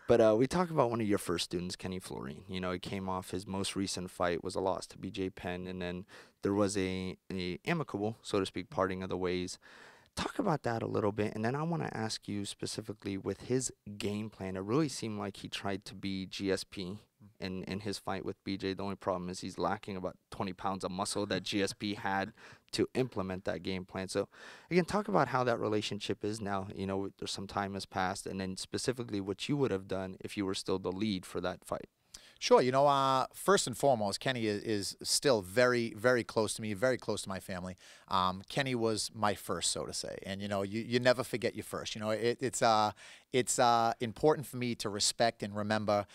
But we talk about one of your first students, Kenny Florian. You know, he came off his most recent fight was a loss to BJ Penn, and then there was a amicable, so to speak, parting of the ways. Talk about that a little bit, and then I want to ask you specifically with his game plan. It really seemed like he tried to be GSP in his fight with BJ. The only problem is he's lacking about 20 pounds of muscle that GSP had to implement that game plan. So, again, talk about how that relationship is now. You know, there's some time has passed, and then specifically what you would have done if you were still the lead for that fight. Sure. You know, first and foremost, Kenny is still very, very close to me, very close to my family. Kenny was my first, so to say. And, you know, you never forget your first. You know, it's important for me to respect and remember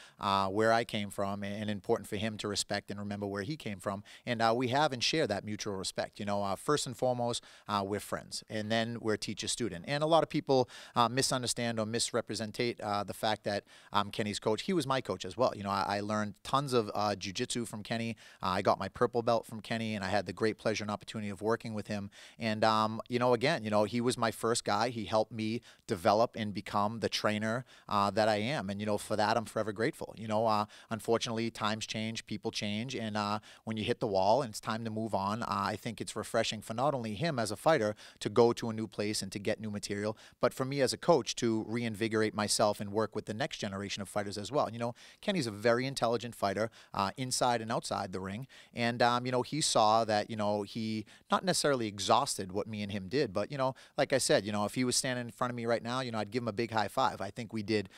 where I came from, and important for him to respect and remember where he came from. And we have and share that mutual respect. You know, first and foremost, we're friends, and then we're teacher-student. And a lot of people misunderstand or misrepresent the fact that I'm Kenny's coach. He was my coach as well. You know, I learned tons of jiu-jitsu from Kenny. I got my purple belt from Kenny, and I had the great pleasure and opportunity of working with him. And, you know, again, you know, he was my first guy. He helped me develop and become the trainer that I am. And, you know, for that, I'm forever grateful. You know, unfortunately, times change, people change. And when you hit the wall and it's time to move on, I think it's refreshing for not only him as a fighter to go to a new place and to get new material, but for me as a coach to reinvigorate myself and work with the next generation of fighters as well. You know, Kenny's a very intelligent fighter inside and outside the ring. And, you know, he saw that, you know, he not necessarily exhausted what me and him did, but, you know, like I said, you know, if he was standing in front of me right now, you know, I'd give him a big high five. I think we did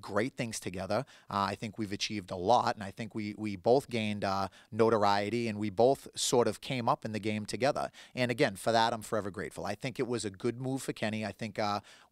great things together. I think we've achieved a lot, and I think we both gained notoriety, and we both sort of came up in the game together. And again, for that, I'm forever grateful. I think it was a good move for Kenny. I think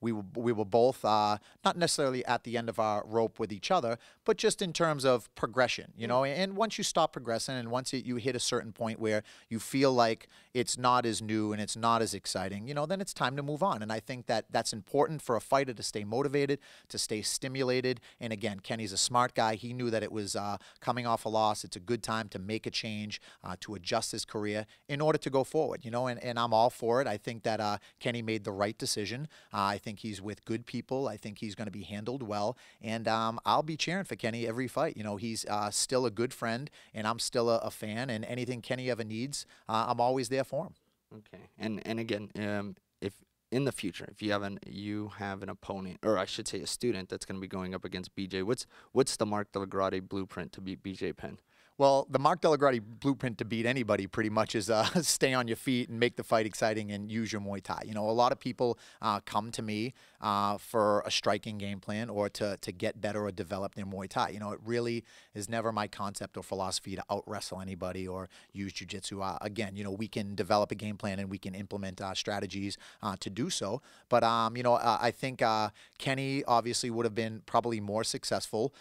we were both not necessarily at the end of our rope with each other, but just in terms of progression, you know. And once you stop progressing, and once you hit a certain point where you feel like it's not as new and it's not as exciting, you know, then it's time to move on. And I think that that's important for a fighter to stay motivated, to stay stimulated. And again, Kenny's a smart guy. He knew that it was coming off a loss. It's a good time to make a change, to adjust his career in order to go forward, you know, and I'm all for it. I think that Kenny made the right decision. I think he's with good people. I think he's going to be handled well. And I'll be cheering for Kenny every fight. You know, he's still a good friend, and I'm still a fan. And anything Kenny ever needs, I'm always there for him. Okay. And again, if in the future, if you have an opponent, or I should say a student that's going to be going up against BJ, what's the Mark DellaGrotte blueprint to beat BJ Penn? Well, the Mark DellaGrotte blueprint to beat anybody pretty much is stay on your feet and make the fight exciting and use your Muay Thai. You know, a lot of people come to me for a striking game plan or to get better or develop their Muay Thai. You know, it really is never my concept or philosophy to out-wrestle anybody or use jiu-jitsu. Again, you know, we can develop a game plan and we can implement strategies to do so. But, you know, I think Kenny obviously would have been probably more successful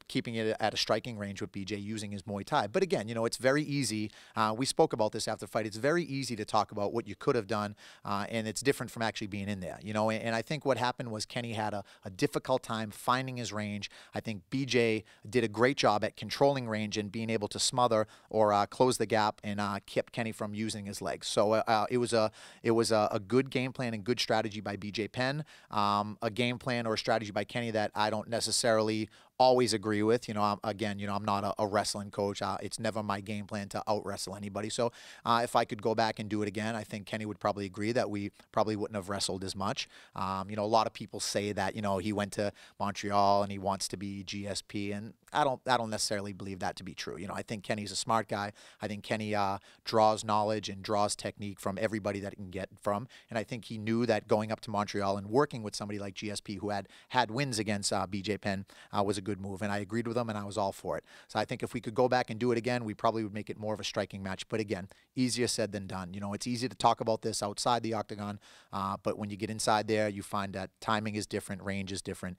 keeping it at a striking range with BJ using his Muay Thai. But again, you know, it's very easy. We spoke about this after the fight. It's very easy to talk about what you could have done, and it's different from actually being in there, you know. And I think what happened was Kenny had a difficult time finding his range. I think BJ did a great job at controlling range and being able to smother or close the gap and kept Kenny from using his legs. So it was a good game plan and good strategy by BJ Penn, a game plan or a strategy by Kenny that I don't necessarily always agree with. You know, again, you know, I'm not a wrestling coach. It's never my game plan to out-wrestle anybody. So if I could go back and do it again, I think Kenny would probably agree that we probably wouldn't have wrestled as much. You know, a lot of people say that, you know, he went to Montreal and he wants to be GSP, and I don't necessarily believe that to be true. You know, I think Kenny's a smart guy. I think Kenny draws knowledge and draws technique from everybody that he can get from. And I think he knew that going up to Montreal and working with somebody like GSP who had wins against BJ Penn was a good move. And I agreed with him, and I was all for it. So I think if we could go back and do it again, we probably would make it more of a striking match. But again, easier said than done. You know, it's easy to talk about this outside the octagon, but when you get inside there, you find that timing is different, range is different.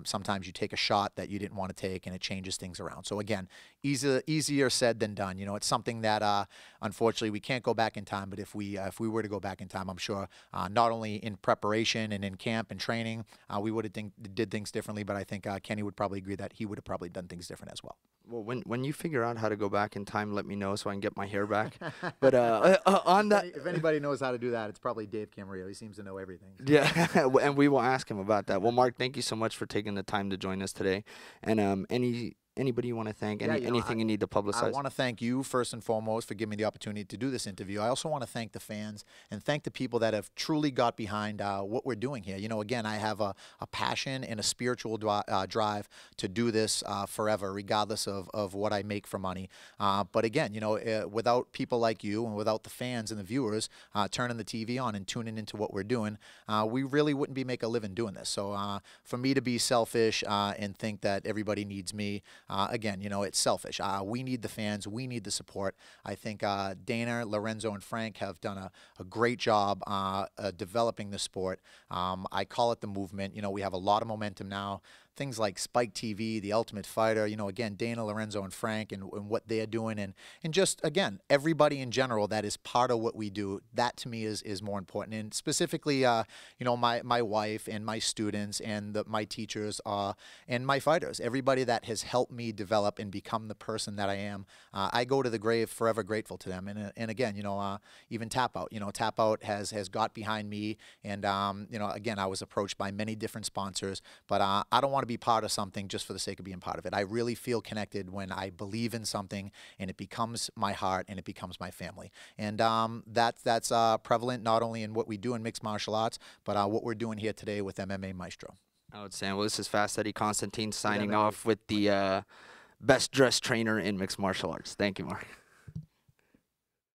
Sometimes you take a shot that you didn't want to take, and it changes things around. So again, easier said than done. You know, it's something that unfortunately we can't go back in time. But if we were to go back in time, I'm sure not only in preparation and in camp and training, we would have did things differently. But I think Kenny would probably agree that he would have probably done things different as well. Well, when you figure out how to go back in time, let me know so I can get my hair back. But on that, If anybody knows how to do that, it's probably Dave Camarillo. He seems to know everything. yeah, and we will ask him about that. Well, Mark, thank you so much for taking the time to join us today. And anybody you want to thank? Anything you need to publicize? I want to thank you first and foremost for giving me the opportunity to do this interview. I also want to thank the fans and thank the people that have truly got behind what we're doing here. You know, again, I have a passion and a spiritual drive to do this forever, regardless of what I make for money. But again, you know, without people like you and without the fans and the viewers turning the TV on and tuning into what we're doing, we really wouldn't be making a living doing this. So for me to be selfish and think that everybody needs me, again, you know, it's selfish. We need the fans. We need the support. I think Dana, Lorenzo, and Frank have done a great job developing the sport. I call it the movement. You know, we have a lot of momentum now. Things like Spike TV, The Ultimate Fighter, you know, again, Dana, Lorenzo, and Frank and what they're doing. And just, again, everybody in general that is part of what we do, that to me is more important. And specifically, you know, my wife and my students and my teachers and my fighters, everybody that has helped me develop and become the person that I am, I go to the grave forever grateful to them. And again, you know, even Tap Out, you know, Tap Out has got behind me. And, you know, again, I was approached by many different sponsors, but I don't want to be part of something just for the sake of being part of it. I really feel connected when I believe in something and it becomes my heart and it becomes my family. And that's prevalent not only in what we do in mixed martial arts, but what we're doing here today with MMA Maestro. Well, this is Fast Eddie Constantine signing off with the best dressed trainer in mixed martial arts. Thank you, Mark.